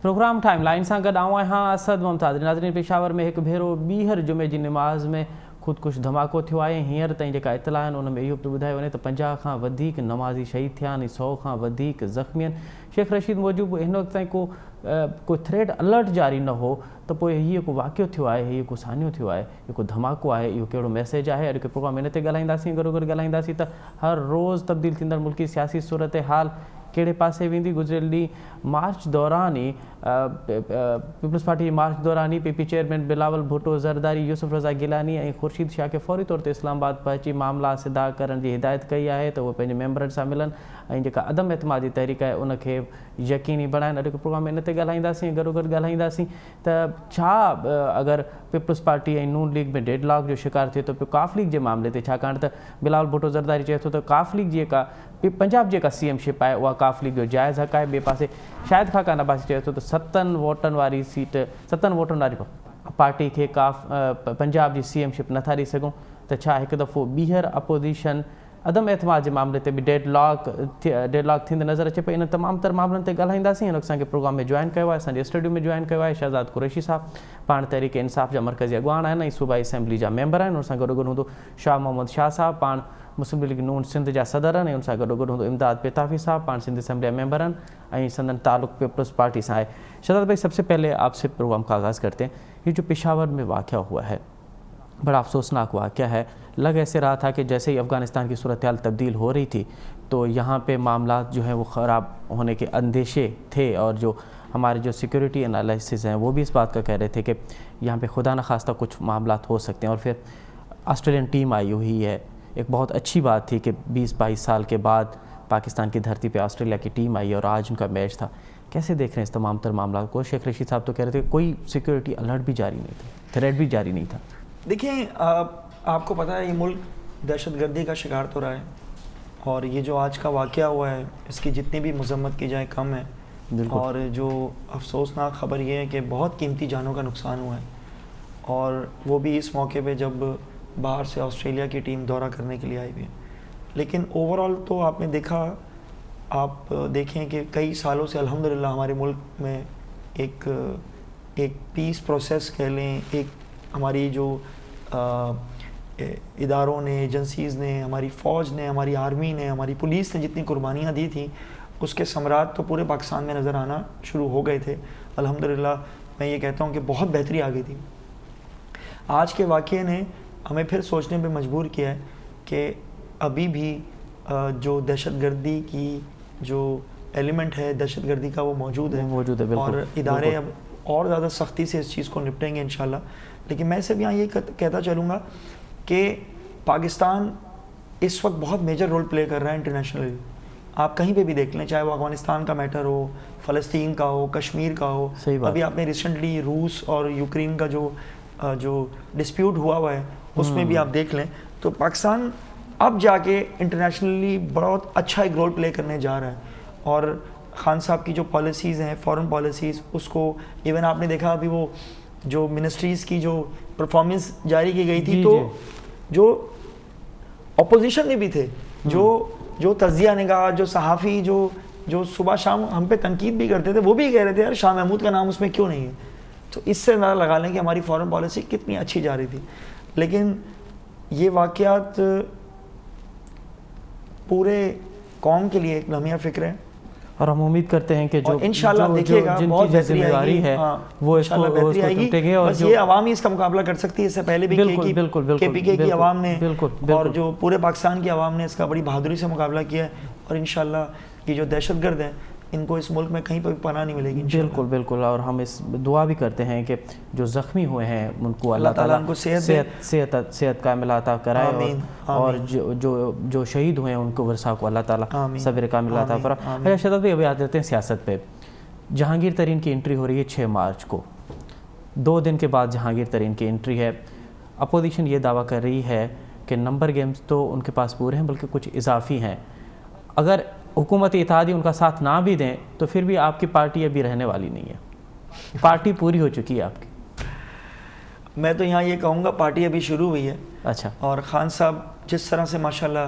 Programme time line सां गॾु आऊं आहियां असद मुमताज़। नाज़रीन, पेशावर में हिकु भेरो ॿीहर जुमे जी नमाज़ में ख़ुदकुश धमाको थियो आहे। हींअर ताईं जेका इतला आहिनि उन में इहो बि ॿुधायो वञे त 50 खां वधीक नमाज़ी शहीद थिया आहिनि, 100 खां वधीक ज़ख़्मी आहिनि। शेख रशीद मूजिबि हिन वक़्त ताईं कोई थ्रेड अलर्ट जारी न हो त पोइ हीअ को वाक़ियो थियो आहे, हीअ को सान्यो थियो आहे, इहो को धमाको आहे, इहो कहिड़ो मैसेज आहे। अॼु प्रोग्राम हिन ते ॻाल्हाईंदासीं। गॾोगॾु ॻाल्हाईंदासीं त हर रोज़ तब्दील थींदड़ मुल्की सियासी सूरत हाल कहिड़े पासे वेंदी। गुज़िरियल ॾींहुं मार्च दौरान ई पीपल्स पार्टी जी मार्च दौरान ई पीपी चेयरमैन बिलावल भुट्टो, ज़रदारी, यूसुफ रज़ा गिलानी ऐं ख़ुर्शीद शाह खे फौरी तौर ते इस्लामाबाद पहुची मामला सिधा करण जी हिदायत कई आहे त उहे पंहिंजे मेंबरनि सां मिलनि ऐं जेका अदम एतमादी तहरीक आहे उनखे यकीनी बणाइनि। अॼु प्रोग्राम में इन ते ॻाल्हाईंदासीं। गॾोगॾु ॻाल्हाईंदासीं त छा अगरि पीपल्स पार्टी ऐं नून लीग में डेडलॉक जो शिकार थिए थो पियो काफ लीग जे मामले ते, छाकाणि त बिलावल भुट्टो ज़रदारी चए थो त काफ लीग जी जेका पंजाब जेका CM शिप आहे उहा काफ लीग जो जाइज़ हक़ आहे। ॿिए पासे शाहिद खाकान अब्बासी चए थो त 7 वोटनि वारी पार्टी खे पंजाब जी CM शिप नथा ॾेई सघूं त छा हिकु दफ़ो ॿीहर अपोज़िशन अदम एतमाद जे मामले ते बि डेडलॉक थींदे नज़र अचे पई। इन तमामु तर मामलनि ते ॻाल्हाईंदासीं। हिन असांखे प्रोग्राम में जॉइन कयो आहे, असांजे स्टूडियो में जॉइन कयो आहे शहज़ाद कुरैशी साहब, पाण तहरीक इंसाफ़ जा मरकज़ी अॻवान आहिनि ऐं सूबाई असेंबली जा मेंबर आहिनि। उन सां गॾोगॾु हूंदो शाह मोहम्मद शाह साहब, पाण मुस्लिम लीग नून सिंध जा सदर आहिनि ऐं उन सां गॾोगॾु हूंदो इमदाद पेताफ़ी साहब, पाण सिंध असेंबली जा मेंबर आहिनि ऐं संदन ताल्लुक़ पीपल्स पार्टी से है। शहज़ाद भाई, सबसे पहले आपसे प्रोग्राम का आगाज़ करते हैं। ये जो पेशावर में वाक़या हुआ है, बड़ा अफसोसनाक वाक़या है। लग ऐसे रहा था कि जैसे ही अफ़गानिस्तान की सूरत हाल तब्दील हो रही थी तो यहाँ पे मामला जो है वो ख़राब होने के अंदेशे थे और जो हमारे जो सिक्योरिटी एनालिसिस हैं वो भी इस बात का कह रहे थे कि यहाँ पे खुदा न खास्ता कुछ मामला हो सकते हैं। और फिर ऑस्ट्रेलियन टीम आई हुई है। एक बहुत अच्छी बात थी कि 20-22 साल के बाद पाकिस्तान की धरती पे ऑस्ट्रेलिया की टीम आई और आज उनका मैच था। कैसे देख रहे हैं इस तमाम तर मामला को? शेख रशीद साहब तो कह रहे थे कोई सिक्योरिटी अलर्ट भी जारी नहीं था, थ्रेड भी जारी नहीं था। देखिए, आपको पता है ये मुल्क दहशतगर्दी का शिकार तो रहा है और ये जो आज का वाक़या हुआ है इसकी जितनी भी मजम्मत की जाए कम है। और जो अफसोसनाक ख़बर ये है कि बहुत कीमती जानों का नुकसान हुआ है और वो भी इस मौके पे जब बाहर से ऑस्ट्रेलिया की टीम दौरा करने के लिए आई हुई है। लेकिन ओवरऑल तो आपने देखा, आप देखें कि कई सालों से अल्हम्दुलिल्लाह हमारे मुल्क में एक पीस प्रोसेस कह लें, एक हमारी जो इदारों ने, एजेंसीज़ ने, हमारी फ़ौज ने, हमारी आर्मी ने, हमारी पुलिस ने जितनी कुर्बानियाँ दी थी उसके समरात तो पूरे पाकिस्तान में नज़र आना शुरू हो गए थे। अल्हम्दुलिल्लाह मैं ये कहता हूँ कि बहुत बेहतरी आ गई थी। आज के वाक़ये ने हमें फिर सोचने पे मजबूर किया है कि अभी भी जो दहशतगर्दी की जो एलिमेंट है दहशतगर्दी का वो मौजूद है और इदारे अब और ज़्यादा सख्ती से इस चीज़ को निपटेंगे इंशाल्लाह। लेकिन मैं सिर्फ यहाँ ये कहता चलूँगा कि पाकिस्तान इस वक्त बहुत मेजर रोल प्ले कर रहा है इंटरनेशनली। आप कहीं पे भी देख लें, चाहे वो अफ़गानिस्तान का मैटर हो, फ़लस्तीन का हो, कश्मीर का हो। अभी आपने रिसेंटली रूस और यूक्रेन का जो डिस्प्यूट हुआ है उसमें भी आप देख लें तो पाकिस्तान अब जाके इंटरनेशनली बहुत अच्छा एक रोल प्ले करने जा रहा है। और खान साहब की जो पॉलिसीज़ हैं, फॉरेन पॉलिसीज़, उसको इवन आपने देखा अभी वो जो मिनिस्ट्रीज़ की जो परफॉर्मेंस जारी की गई थी तो जो अपोजिशन में भी थे, जो तज़िया निगाह, जो सहाफ़ी जो सुबह शाम हम पे तनकीद भी करते थे, वो भी कह रहे थे यार शाह महमूद का नाम उसमें क्यों नहीं है। तो इससे अंदाज़ा लगा लें कि हमारी फॉरेन पॉलिसी कितनी अच्छी जा रही थी। लेकिन ये वाक़यात पूरे कौम के लिए एक लम्हा फ़िक्र है और हम उम्मीद करते हैं कि जो इंशाल्लाह देखिएगा बहुत जिम्मेदारी है वो इसको टूटेंगे और ये आवाम ही इसका मुकाबला कर सकती है। इससे पहले भी KPK की आवाम ने और जो पूरे पाकिस्तान की आवाम ने इसका बड़ी बहादुरी से मुकाबला किया है और इंशाल्लाह ये जो दहशतगर्द हैं इनको इस मुल्क में कहीं पर भी पनाह नहीं मिलेगी। बिल्कुल और हम इस दुआ भी करते हैं कि जो ज़ख्मी हुए हैं उनको अल्लाह ताला उनको सेहत कामिल अता कराए और जो शहीद हुए हैं उनको वर्सा को अल्लाह ताला सब्र कामिल अता फरमाए। अच्छा शहज़ाद भाई, अभी आ जाते हैं सियासत पे। जहांगीर तरीन की एंट्री हो रही है 6 मार्च को, 2 दिन के बाद जहांगीर तरीन की एंट्री है। अपोजिशन ये दावा कर रही है कि नंबर गेम्स तो उनके पास पूरे हैं बल्कि कुछ इजाफी हैं। अगर हुकूमत इत्तेहादी उनका साथ ना भी दें तो फिर भी आपकी पार्टी अभी रहने वाली नहीं है, पार्टी पूरी हो चुकी है आपकी। मैं तो यहाँ ये कहूँगा पार्टी अभी शुरू हुई है। अच्छा। और ख़ान साहब जिस तरह से माशाल्लाह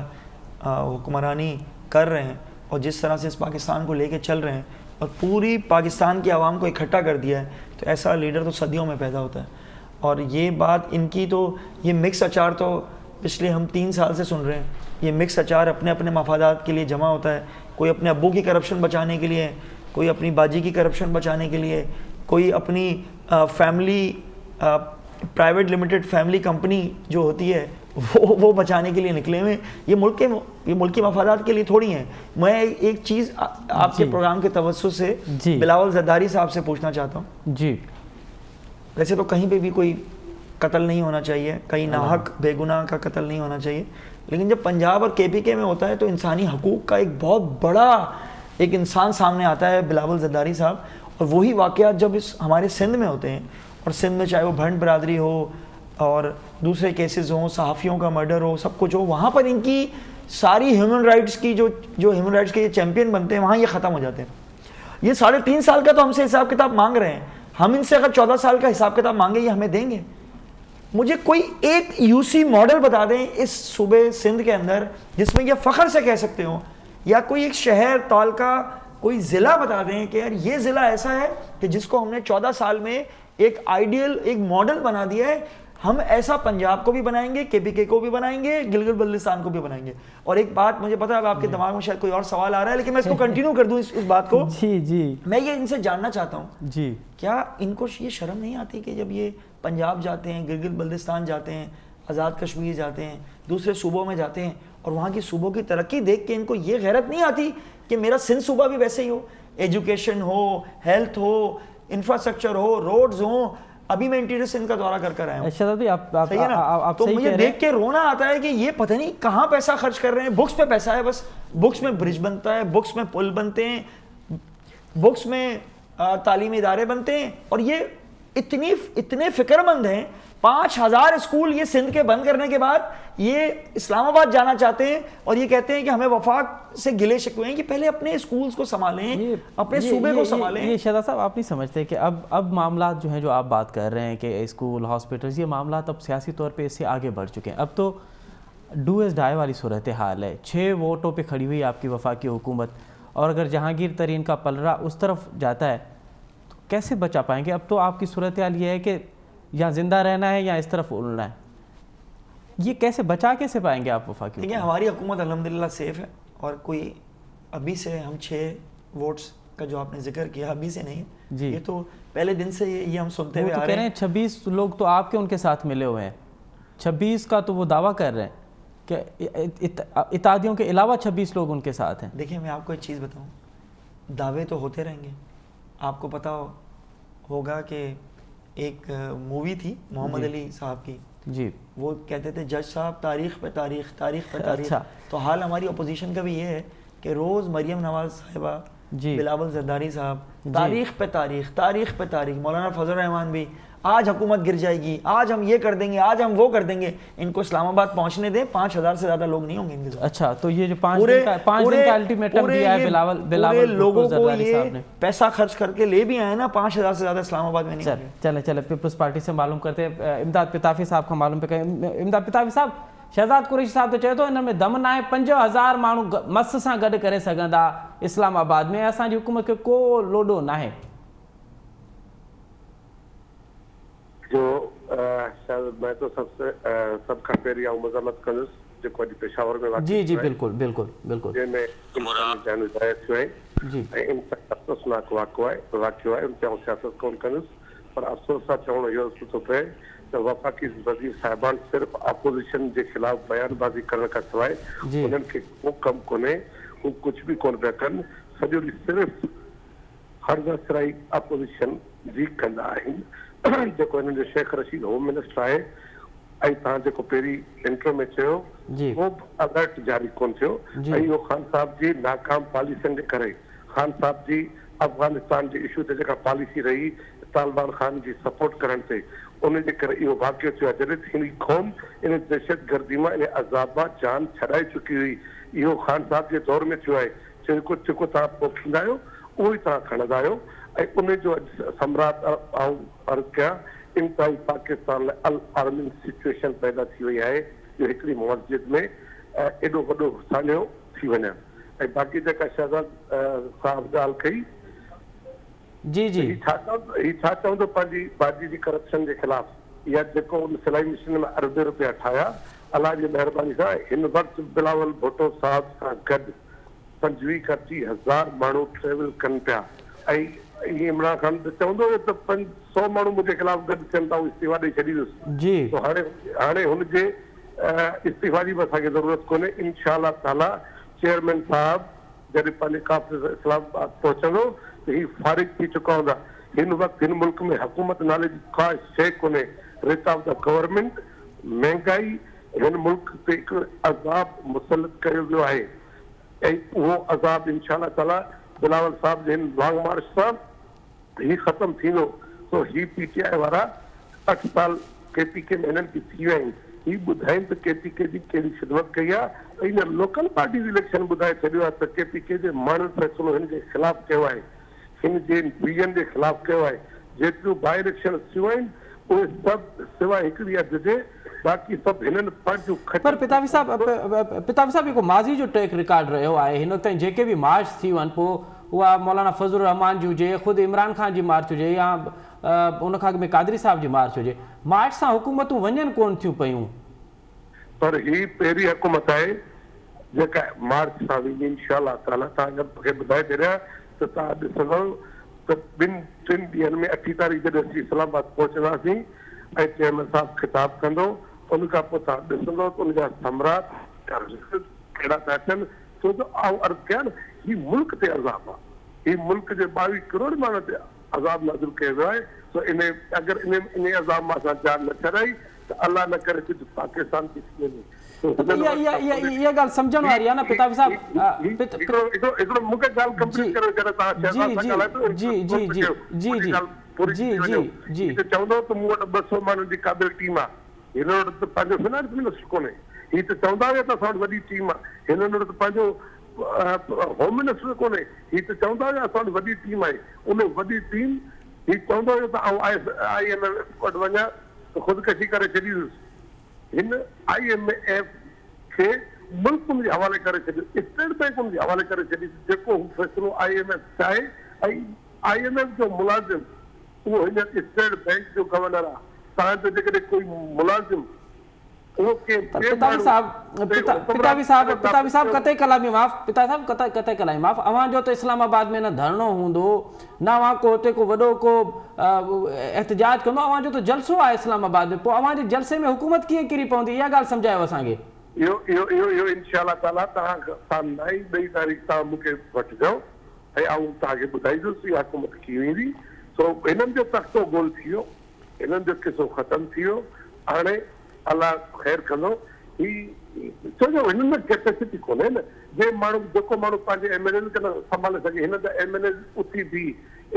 हुक्मरानी कर रहे हैं और जिस तरह से इस पाकिस्तान को लेके चल रहे हैं और पूरी पाकिस्तान की आवाम को इकट्ठा कर दिया है, तो ऐसा लीडर तो सदियों में पैदा होता है। और ये बात इनकी तो, ये मिक्स अचार तो पिछले हम 3 साल से सुन रहे हैं। ये मिक्स अचार अपने अपने मफादात के लिए जमा होता है। कोई अपने अब्बू की करप्शन बचाने के लिए, कोई अपनी बाजी की करप्शन बचाने के लिए, कोई अपनी family private limited family company जो होती है वो बचाने के लिए निकले हुए। ये मुल्क के मफादात के लिए थोड़ी हैं। मैं एक चीज़ आपके प्रोग्राम के तवज्जुह से बिलावल ज़रदारी साहब से पूछना चाहता हूँ जी। वैसे तो कहीं पे भी कोई कत्ल नहीं होना चाहिए, कहीं नाहक बेगुनाह का कत्ल नहीं होना चाहिए, लेकिन जब पंजाब और KPK में होता है तो इंसानी हकूक़ का एक बहुत बड़ा एक इंसान सामने आता है, बिलावल ज़रदारी साहब। और वही वाक़यात जब इस हमारे सिंध में होते हैं, और सिंध में चाहे वो भंड बरादरी हो और दूसरे केसेस हों, सहाफ़ियों का मर्डर हो, सब कुछ हो, वहाँ पर इनकी सारी ह्यूमन राइट्स की जो ह्यूमन राइट्स के चैम्पियन बनते हैं, वहाँ ये ख़त्म हो जाते हैं। ये 3.5 साल का तो हमसे हिसाब किताब मांग रहे हैं। हम इनसे अगर 14 साल का हिसाब किताब मांगे, ये हमें देंगे? मुझे कोई एक UC मॉडल बता दें इस सूबे सिंध के अंदर जिसमें ये फ़ख्र से कह सकते हो, या कोई एक शहर तालका कोई ज़िला बता दें कि यार ये ज़िला ऐसा है कि जिसको हमने 14 साल में एक आइडियल, एक मॉडल बना दिया है। हम ऐसा पंजाब को भी बनाएंगे, KPK को भी बनाएंगे, गिलगित बल्तिस्तान को भी बनाएंगे। और एक बात मुझे पता है अब आपके दिमाग में शायद कोई और सवाल आ रहा है, लेकिन मैं इसको कंटिन्यू कर दूं इस बात को। जी। मैं ये इनसे जानना चाहता हूँ जी, क्या इनको ये शर्म नहीं आती कि जब ये पंजाब जाते हैं, गिलगित बल्तिस्तान जाते हैं, आज़ाद कश्मीर जाते हैं, दूसरे सूबों में जाते हैं, और वहाँ की सूबों की तरक्की देख के इनको ये गैरत नहीं आती कि मेरा सिंध सूबा भी वैसे ही हो, एजुकेशन हो, हेल्थ हो, इंफ्रास्ट्रक्चर हो, रोड्स हो। अभी मैं इंटीरियर सिंध का दौरा कर आया हूँ। सही है ना? तो मुझे देख के रोना आता है कि ये पता नहीं कहाँ पैसा खर्च कर रहे हैं। बुक्स पे पैसा है, बस बुक्स में ब्रिज बनता है, बुक्स में पुल बनते हैं, बुक्स में तालीमी इदारे बनते हैं, और ये इतने फिक्रमंद हैं। 5000 स्कूल ये सिंध के बंद करने के बाद ये इस्लामाबाद जाना चाहते हैं, और ये कहते हैं कि हमें वफाक से गिले शिकवे हैं कि पहले अपने स्कूल्स को संभालें, अपने सूबे को संभालें। ये शहजाद साहब, आप नहीं समझते कि अब मामला जो हैं, जो आप बात कर रहे हैं कि स्कूल, हॉस्पिटल्स, ये मामला अब सियासी तौर पे इससे आगे बढ़ चुके हैं। अब तो डू एज डाई वाली सूरत हाल है। 6 वोटों पे खड़ी हुई आपकी वफाकी हुकूमत, और अगर जहांगीर तरीन का पलड़ा उस तरफ जाता है तो कैसे बचा पाएंगे? अब तो आपकी सूरत हाल ये है कि या जिंदा रहना है या इस तरफ उड़ना है। ये कैसे कैसे पाएंगे आप वफाकी? देखिए, हमारी हुकूमत अल्हम्दुलिल्लाह सेफ है, और कोई अभी से हम 6 वोट्स का जो आपने जिक्र किया, अभी से नहीं जी, ये तो पहले दिन से ये हम सुनते हुए आ रहे हैं। 26 लोग तो आपके उनके साथ मिले हुए हैं। 26 का तो वो दावा कर रहे हैं कि इत्यादियों के अलावा 26 लोग उनके साथ हैं। देखिए, मैं आपको एक चीज़ बताऊँ, दावे तो होते रहेंगे। आपको पता होगा कि एक मूवी थी मोहम्मद अली साहब की जी, वो कहते थे जज साहब तारीख पे तारीख, तारीख पे तारीख। अच्छा। तो हाल हमारी अपोजिशन का भी ये है कि रोज़ मरियम नवाज साहिबा, बिलावल ज़रदारी साहब, तारीख पे तारीख, तारीख पे तारीख, मौलाना फजल रहमान भी, आज हुकूमत गिर जाएगी, आज हम ये कर देंगे, आज हम वो कर देंगे। इनको इस्लामाबाद पहुंचने दें, 5000 से ज़्यादा लोग नहीं होंगे इनके साथ। अच्छा, तो ये जो 5 दिन का अल्टीमेटम दिया है बिलावल लोगों को, ये पैसा खर्च करके ले भी आए ना, 5000 से ज़्यादा इस्लामाबाद में नहीं होंगे। चले पीपल्स पार्टी से मालूम करते हैं। इमदाद पिताफी साहब का मालूम पे। इमदाद पिताफी साहब, शहजाद कुरैशी साहब तो चए थो इन में दम ना आहे, 5000 माण्हू मस सां गॾु करे सघंदा इस्लामाबाद में, असांजी हुकूमत खे को लोॾो न आहे। जो मैं तो सब खां पहिरीं आऊं मज़म्मत कंदुसि जेको अॼु पेशावर में वाक़िअ जी बिल्कुलु जंहिंमें इंसान हिदायत थियो आहे जी, ऐं इंसान अफ़सोसनाक वाक़ियो आहे, उन ते आऊं सियासत कोन कंदुसि। पर अफ़सोस सां चवणो इहो थो पए त वफ़ाक़ी वज़ीर साहिबान सिर्फ़ु अपोज़िशन जे ख़िलाफ़ बयानबाज़ी करण खां सवाइ उन्हनि खे को कमु कोन्हे, हू कुझु बि कोन पिया कनि। सॼो ॾींहुं सिर्फ़ु हरदसराई अपोज़िशन जी कंदा आहिनि। जेको हिननि जो शेख रशीद होम मिनिस्टर आहे, ऐं तव्हां जेको पहिरीं इंट्रो में चयो, उहो अलर्ट जारी कोन थियो, ऐं इहो ख़ान साहब जी नाकाम पॉलिसियुनि जे करे, ख़ान साहब जी अफ़गानिस्तान जे इशू ते जेका पॉलिसी रही तालिबान ख़ान जी सपोर्ट करण ते, उन जे करे इहो वाक़ियो थियो आहे। जॾहिं हिन क़ौम इन दहशतगर्दी मां, इन अज़ाब मां जान छॾाए चुकी हुई, इहो ख़ान साहब जे दौर में थियो आहे। जेको तव्हां पोखींदा आहियो उहो ई तव्हां खणंदा आहियो, ऐं उन जो सम्राट आऊं अर्ज़ु कयां, इंतहाई पाकिस्तान लाइ अल आर्मिन सिचुएशन पैदा थी वई आहे जो हिकिड़ी मस्जिद में एॾो वॾो साॻियो थी वञे। ऐं बाक़ी जेका शहजाद साहब ॻाल्हि कई, जी जी ही छा चवंदो पंहिंजी भाॼी जी करप्शन जे ख़िलाफ़ या जेको उन सिलाई मशीन में अरबे रुपया ठाहिया अलाह जी महिरबानी सां हिन वक़्तु बिलावल भुट्टो साहब सां गॾु 25 खां 30,000 माण्हू ट्रेवल कनि पिया ऐं इमरान खान त चवंदो हुयो त 100 माण्हू मुंहिंजे ख़िलाफ़ गॾु थियनि था इस्तीफ़ा ॾेई छॾींदुसि जी तो हाणे हुनजे इस्तीफ़ा जी बि असांखे ज़रूरत कोन्हे इंशाअल्लाह ताला चेयरमैन साहब जॾहिं पंहिंजे काफ़िले इस्लामाबाद पहुचंदो त ही फारिग थी चुका हूंदा हिन वक़्तु हिन मुल्क में हुकूमत नाले जी का शइ कोन्हे रिट ऑफ द गवर्नमेंट महांगाई हिन मुल्क ते हिकु अज़ाब मुसलत कयो वियो आहे ऐं उहो अज़ाब इंशाअल्लाह ताला बिलावल साहब जे हिन लॉन्ग मार्च सां ही ख़तमु थींदो तो ही पीटीआई वारा 8 साल केपीके में हिननि खे थी विया आहिनि ही ॿुधाइनि त केपीके जी कहिड़ी ख़िदमत कई आहे इन लोकल पार्टी इलेक्शन ॿुधाए छॾियो आहे त केपीके जे माण्हुनि फ़ैसिलो हिन जे ख़िलाफ़ कयो आहे हिन जे बीजन जे ख़िलाफ़ कयो आहे जेतिरियूं बाई इलेक्शन थियूं आहिनि उहे सभु सवाइ हिकिड़ी अधु जे बाक़ी सभु हिननि पार्टियूं पर पितावी साहब जेको माज़ी जो ट्रैक रिकॉर्ड रहियो आहे हिन ताईं जेके बि मार्च थी वञनि पोइ उहा मौलाना फज़लुर रहमान जी हुजे ख़ुदि इमरान खान जी मार्च हुजे या उनखां अॻु में कादरी साहब जी मार्च हुजे मार्च सां हुकूमतूं वञनि कोन थियूं पियूं पर ही पहिरीं हुकूमत आहे जेका मार्च सां वेंदी इंशाअल्लाह ताला तव्हां अगरि मूंखे ॿुधाए छॾिया त तव्हां ॾिसंदव त 2-3 ॾींहंनि में 8 तारीख़ जॾहिं असीं इस्लामाबाद पहुचंदासीं ऐं चेयरमैन साहब ख़िताब कंदो उन खां पोइ तव्हां ॾिसंदव त उनजा सम्राट कहिड़ा था अचनि छो जो अर्ज़ु कया न ही मुल्क ते अज़ाब आहे ही मुल्क जे 22 करोड़ माण्हुनि ते अज़ाब नाज़िल कयो वियो आहे तो अगरि इन अज़ाब मां असां जान न छॾाई त अल्लाह न करे कुझु पाकिस्तान थी वञे ये ॻाल्हि सम्झण वारी आहे न पितावी साहब हिकिड़ो मूंखे ॻाल्हि कंप्लीट करे जॾहिं तव्हां जी जी जी जी जी जी जी चवंदो त मूं वटि 200 माण्हुनि जी क़ाबिल टीम आहे हिन वटि त पंहिंजो फिनांस मिनिस्टर कोन्हे ही त चवंदा हुया त असां वटि वॾी टीम आहे हिननि वटि त पंहिंजो होम मिनिस्टर कोन्हे ही त चवंदा हुया असां वटि वॾी टीम आहे उन वॾी टीम ही चवंदो हुयो त IMF वटि वञा त ख़ुदकशी करे छॾींदुसि हिन IMF खे मुल्क जे हवाले करे छॾियो स्टेट बैंक जे हवाले करे छॾी जेको फ़ैसिलो IMF चाहे ऐं IMF जो मुलाज़िम उहो हिन स्टेट बैंक जो गवर्नर आहे तव्हां जेकॾहिं कोई मुलाज़िम पितावी साहब कतई कलामी माफ़ अवां जो तो इस्लामाबाद में न धरणो हूंदो न अवां को हुते को वॾो को एहतजाज कंदो अवां जो तो जलसो आहे इस्लामाबाद में पोइ अवां जे जलसे में हुकूमत कीअं किरी पवंदी इहा ॻाल्हि सम्झायो असांखे इहो इंशाअल्लाह ताला तव्हां 2 तारीख़ तव्हां मूंखे वठिजो ऐं आऊं तव्हांखे ॿुधाईंदुसि इहा हुकूमत की वेंदी सो हिननि जो तख़्तो गोल थी वियो हिननि जो किसो ख़तमु थी वियो हाणे अल्लाह ख़ैर कंदो ही छो जो हिननि में कैपेसिटी कोन्हे न जेको माण्हू पंहिंजे MLA खे न संभाले सघे हिन जा MLA उथी थी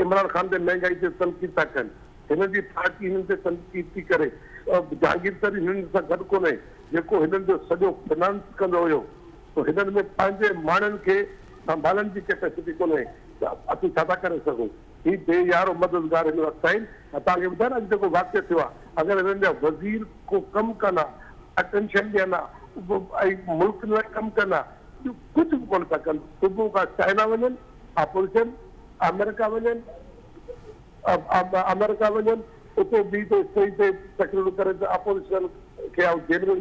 इमरान खान ते महांगाई ते तनक़ीद था कनि हिननि जी पार्टी हिननि ते तनक़ीद थी करे जहांगीर हिननि सां गॾु कोन्हे जेको हिननि जो सॼो फिनांस कंदो हुयो त हिननि में पंहिंजे माण्हुनि खे संभालण जी कैपेसिटी कोन्हे असीं छा था करे सघूं ही बेयारो मददगार हिन वक़्तु आहिनि तव्हांखे ॿुधायो न जेको वाक़ियो थियो आहे अगरि हिननि जा वज़ीर को कमु कनि अटेंशन ॾियनि ऐं मुल्क लाइ कमु कनि कुझु बि कोन था कनि सुबुह खां चाइना वञनि अपोजिशन अमेरिका वञनि उते बि स्टेज ते तकरीर करे अपोजिशन खे जेल में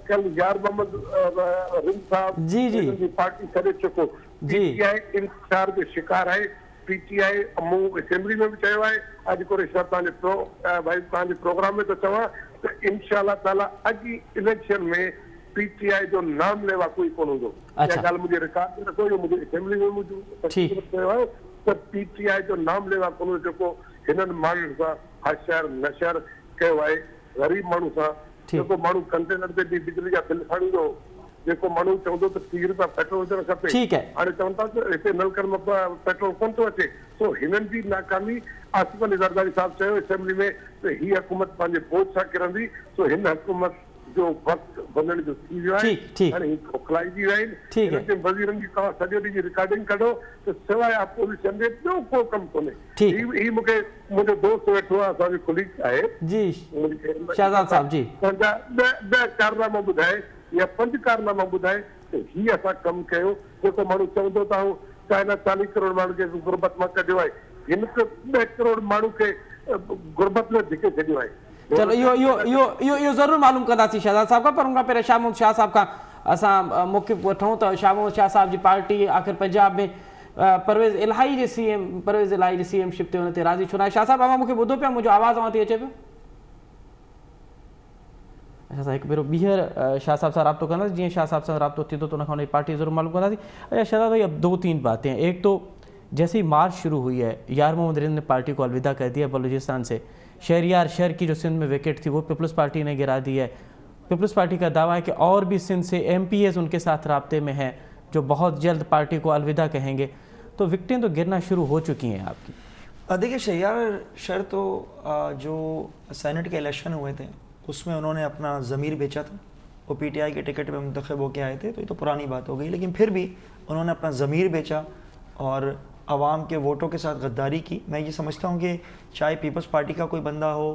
कल यार मोहम्मद रिम साहब जी पार्टी छॾे चुको PTI इंतज़ार जो शिकार आहे PTI मूं असेंबली में बि चयो आहे अॼु को रिश्वत तव्हांजे प्रोग्राम में थो चवां त इंशाअल्लाह ताला अॼु इलेक्शन में PTI जो नाम लेवा कोई कोन हूंदो इहा ॻाल्हि मुंहिंजे रिकॉर्ड में रखो इहो मुंहिंजे असेंबली में मुंहिंजो चयो आहे त PTI जो नाम लेवा कोन हूंदो जेको हिननि माण्हुनि सां हशर नशर कयो आहे ग़रीब माण्हू सां जेको माण्हू कंटेनर ते बि बिजली जा बिल खणींदो जेको माण्हू चवंदो त 30 रुपया पेट्रोल हुजणु खपे हाणे चवनि था त हिते नलकनि मां पेट्रोल कोन थो अचे सो हिननि जी नाकामी आसिफ अली ज़रदारी साहब चयो असेंबली में त हीअ हुकूमत पंहिंजे बोझ सां किरंदी सो हिन हुकूमत जो वक़्तु वञण जो थी वियो आहे हाणे ही खोखलाइजी विया आहिनि वज़ीरनि जी तव्हां सॼो ॾींहुं जी रिकॉर्डिंग कढो त सवाइ अपोजिशन जे ॿियो को कमु कोन्हे ही मूंखे मुंहिंजो दोस्त वेठो आहे असांजो कुलीग आहे शहज़ाद साहब जी ॿ कारनामा ॿुधाए या 5 कारनामा ॿुधाए त हीअ असां कमु कयो जेको माण्हू चवंदो त चाइना 40 करोड़ माण्हू खे गुरबत मां कढियो आहे हिन त 2 करोड़ माण्हू खे गुरबत में धिके छॾियो आहे। चलो यो ज़रूर मालूम कंदासीं शहज़ाद साहब का, पर उनखां पहिरियों शाह मोहम्मद शाह साहब खां असां मौक़िफ़ वठूं त शाह मोहम्मद शाह साहब जी पार्टी आख़िर पंजाब में परवेज़ इलाही जे CM-शिप ते हुन ते राज़ी छो न आहे? शाह साहब अवां मूंखे ॿुधो पिया, मुंहिंजो आवाज़ अवां थी अचे पियो? अच्छा साहब हिकु भेरो ॿीहर शाह साहब सां राब्तो कंदासीं, जीअं शाह साहब सां राब्तो थींदो त उन खां पार्टी ज़रूर मालूम कंदासीं। अच्छा शहज़ाद भाई, अब 2-3 बातें हैं। एक तो जैसे ही मार्च शुरू हुई है, यार मोहम्मद रिंद ने पार्टी को अलविदा कर दिया बलूचिस्तान से। शहरियार शहर की जो सिंध में विकेट थी वो पीपल्स पार्टी ने गिरा दी है। पीपल्स पार्टी का दावा है कि और भी सिंध से MPs उनके साथ राब्ते में हैं जो बहुत जल्द पार्टी को अलविदा कहेंगे। तो विकटें तो गिरना शुरू हो चुकी हैं आपकी। देखिए शहरियार शहर तो जो सेनेट के इलेक्शन हुए थे उसमें उन्होंने अपना ज़मीर बेचा था, वो PTI के टिकट पे मुंतखब होकर आए थे, तो ये तो पुरानी बात हो गई। लेकिन फिर भी उन्होंने अपना ज़मीर बेचा और आवाम के वोटों के साथ गद्दारी की। मैं ये समझता हूँ कि चाहे पीपल्स पार्टी का कोई बंदा हो,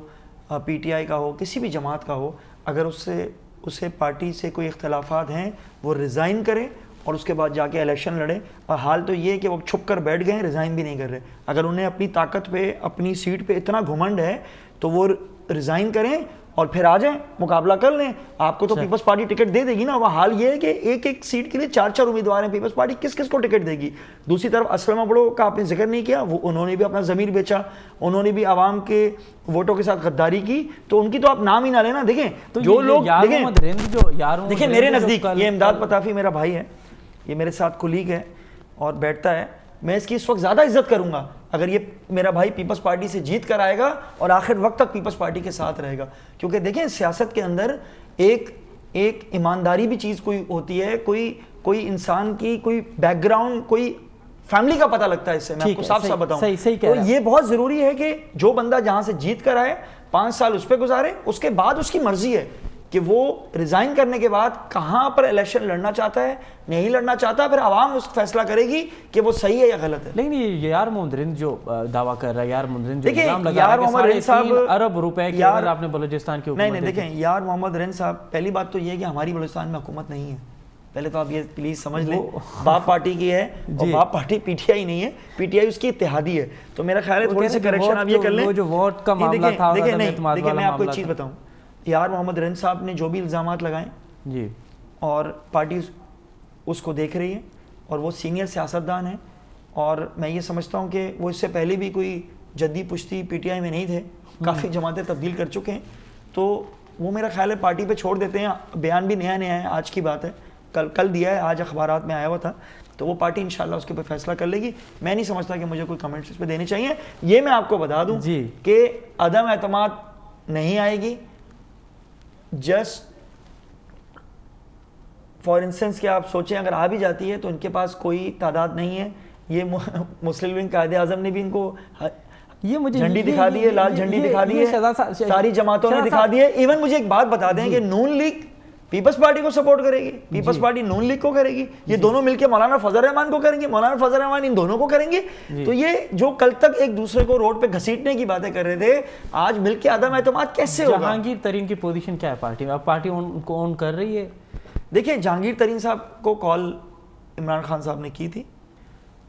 PTI का हो, किसी भी जमात का हो, अगर उससे पार्टी से कोई इख्तलाफात हैं वो रिज़ाइन करे और उसके बाद जाके इलेक्शन लड़े। और हाल तो ये है कि वो छुप कर बैठ गए, रिज़ाइन भी नहीं कर रहे। अगर उन्हें अपनी ताकत पे, अपनी सीट पे इतना घुमंड है तो वो रिज़ाइन करें और फिर आ जाएं, मुकाबला कर लें। आपको तो पीपल्स पार्टी टिकट दे देगी ना। वह हाल ये है कि एक सीट के लिए 4 उम्मीदवार हैं। पीपल्स पार्टी किस किस को टिकट देगी? दूसरी तरफ असलम अबड़ो का आपने जिक्र नहीं किया, वो उन्होंने भी अपना ज़मीर बेचा, उन्होंने भी आवाम के वोटों के साथ गद्दारी की, तो उनकी तो आप नाम ही ना लेना। देखें तो जो लोग देखिए मेरे नज़दीक ये इमदाद पताफी मेरा भाई है, ये मेरे साथ कुलीग है और बैठता है। मैं इसकी इस वक्त ज़्यादा इज्जत करूँगा अगर ये मेरा भाई पीपल्स पार्टी से जीत कर आएगा और आखिर वक्त तक पीपल्स पार्टी के साथ रहेगा। क्योंकि देखें सियासत के अंदर एक ईमानदारी भी चीज़ कोई होती है, कोई इंसान की कोई बैकग्राउंड, कोई फैमिली का पता लगता है इससे। मैं आपको साफ साफ बताऊं तो ये बहुत ज़रूरी है कि जो बंदा जहाँ से जीत कर आए 5 साल उस पर गुजारे, उसके बाद उसकी मर्जी है कि वो रिज़ाइन करने के बाद कहाँ पर इलेक्शन लड़ना चाहता है, नहीं लड़ना चाहता, फिर आवाम उस फैसला करेगी कि वो सही है या गलत है। लेकिन ये यार मोहम्मद रिंद जो दावा कर रहा है, यार मोहम्मद रिंद देखिए यार मोहम्मद रिंद साहब 3 अरब रुपए की आपने बलूचिस्तान की नहीं देखें यार मोहम्मद रिंद साहब, पहली बात तो ये है कि हमारी बलूचिस्तान में हुकूमत नहीं है। पहले तो आप ये प्लीज समझ लें, बाप पार्टी की है और बाप पार्टी PTI नहीं है, PTI उसकी इत्तेहादी है। तो मेरा ख्याल है थोड़ी सी करेक्शन आप ये कर लें। जो वोट का मामला था, देखिए मैं आपको एक चीज़ बताऊं, यार मोहम्मद रिंद साहब ने जो भी इल्ज़ामात लगाए जी, और पार्टी उसको देख रही है और वो सीनियर सियासतदान है। और मैं ये समझता हूँ कि वो इससे पहले भी कोई जद्दी पुश्ती PTI में नहीं थे, काफ़ी जमातें तब्दील कर चुके हैं। तो वो मेरा ख्याल है पार्टी पे छोड़ देते हैं। बयान भी नया है, आज की बात है, कल दिया है, आज अखबारात में आया हुआ था। तो वो पार्टी इंशाल्लाह उसके ऊपर फैसला कर लेगी। मैं नहीं समझता कि मुझे कोई कमेंट्स इस पर देने चाहिए। ये मैं आपको बता दूं कि अदम एतमाद नहीं आएगी। जस्ट फॉर इंस्टेंस कि आप सोचें अगर आ भी जाती है तो इनके पास कोई तादाद नहीं है। ये मुस्लिम लीग कायदे आज़म ने भी इनको ये मुझे झंडी दिखा दी है, लाल झंडी दिखा दी है, सारी जमातों ने दिखा दी है। इवन मुझे एक बात बता दें कि नून लीग पीपल्स पार्टी को सपोर्ट करेगी, पीपल्स पार्टी नून लीग को करेगी, ये दोनों मिलकर मौलाना फजल रहमान को करेंगे, मौलाना फजल रहमान इन दोनों को करेंगे। तो ये जो कल तक एक दूसरे को रोड पे घसीटने की बातें कर रहे थे, आज मिलकर अदम एतमाद कैसे होगा? जहांगीर तरीन की पोजीशन क्या है पार्टी में? अब पार्टी उनको ऑन कर रही है। देखिए जहांगीर तरीन साहब को कॉल इमरान खान साहब ने की थी,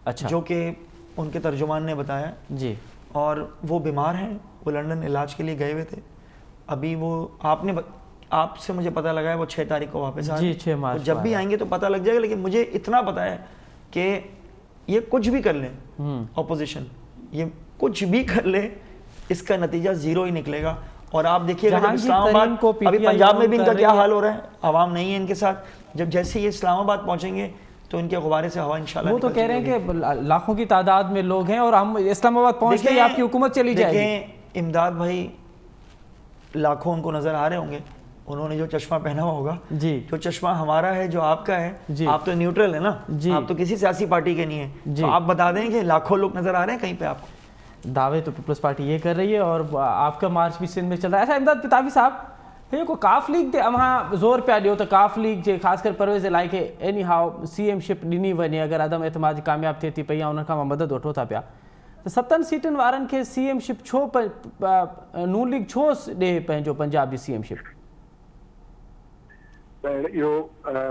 अच्छा, जो कि उनके तर्जुमान ने बताया जी, और वो बीमार हैं, वो लंदन इलाज के लिए गए हुए थे। अभी वो आपसे मुझे पता लगा है वो 6 तारीख को वापस आ जी, 6 मार्च जब भी आएंगे तो पता लग जाएगा। लेकिन मुझे इतना पता है कि ये कुछ भी कर लें, ऑपोजिशन ये कुछ भी कर ले, इसका नतीजा 0 ही निकलेगा। और आप देखिएगा जब इस्लामाबाद, अभी पंजाब में भी इनका क्या हाल हो रहा है, आवाम नहीं है इनके साथ। जब जैसे ये इस्लामाबाद पहुंचेंगे तो इनके गुब्बारे से हवा इंशाल्लाह। वो तो कह रहे हैं कि लाखों की तादाद में लोग हैं और हम इस्लामाबाद पहुंचते ही आपकी हुकूमत चली जाएगी। इमदाद भाई लाखों उनको नजर आ रहे होंगे, उन्होंने जो चश्मा पहना हुआ होगा जी, जो चश्मा हमारा है जो आपका है, आप तो न्यूट्रल है ना, आप तो किसी सियासी पार्टी के नहीं है। तो आप बता दें कि लाखों लोग नजर आ रहे हैं कहीं पे आपको? दावे तो पीपल्स पार्टी ये कर रही है और आपका मार्च भी सिंध में चल रहा है। अच्छा इमदाद पताफी साहब, ये को काफ लीग दे वहाँ जोर पिया ॾियो त काफ लीग जे ख़ासकर परवेज़ इलाही खे एनी हाउ CM-शिप ॾिनी वञे, अगर अदम एतमाद कामयाब थिए थी पई या उन्हनि खां मदद वठो था पिया, त 7 सीटनि वारनि खे CM-शिप छो नून लीग छो ॾे पंहिंजो पंजाब जी CM-शिप? इहो